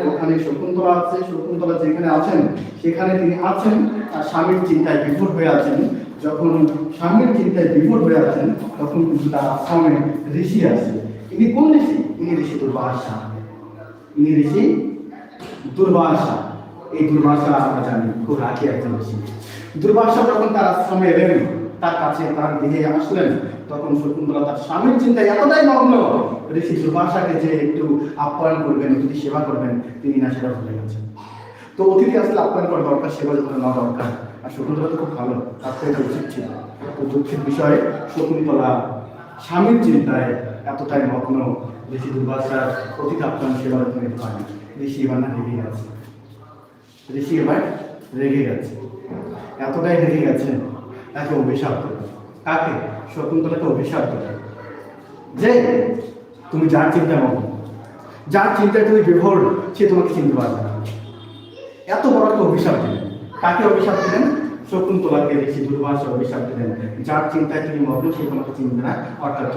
ওখানে শকুন্তলা আছে, শকুন্তলা যেখানে আছেন সেখানে তিনি আছেন আর স্বামীর চিন্তায় বিভোর হয়ে আছেন। যখন স্বামীর চিন্তায় বিভোর হয়ে আছেন তখন কিন্তু তার আশ্রমে ঋষি আছে। ইনি কোন ঋষি? ইনি ঋষি দুর্বাসা। ইনি ঋষি দুর্বাসা। এই দুর্বাসা আমরা জানি খুব রাখি একজন ঋষি। দুর্বাসা যখন তার আশ্রমে এলেন, তার কাছে তার গৃহে আসলেন, তখন শকুন্তলা তার স্বামীর চিন্তায় এতটাই মগ্ন, ঋষি দুর্বাসাকে যে একটু আপ্যায়ন করবেন, একটু সেবা করবেন, তিনি না সেটা ভুলে গেছেন। তো অতিথি আসলে আপ্যায়ন করা দরকার, সেবা যখন না দরকার। আর শকুন্তলা তো খুব ভালো, তার তো এটা উচিত ছিল। তো দুঃখের বিষয়ে শকুন্তলা স্বামীর চিন্তায় এতটাই মগ্ন, ঋষি দুর্বাসার অতিথি আপ্যায়ন সেবা যখন নিতে পারেন। ঋষি এবার না রেগে গেছে। ঋষি এবার রেগে গেছে, এতটাই রেগে গেছেন, তাকে অভিশাপ দেবে। কাকে? শকুন্তলাকে অভিশাপ দেবে যে তুমি যার চিন্তা মগ্ন, যার চিন্তায় তুমি বিভোর, সে তোমাকে চিনতে পারবে না। এত বড় একটা অভিশাপ দিলেন। কাকে অভিশাপ দিলেন? শকুন্তলাকে ঋষি দুর্বাসা অভিশাপ দিলেন, যার চিন্তায় তুমি মগ্ন সে তোমাকে চিনবে না, অর্থাৎ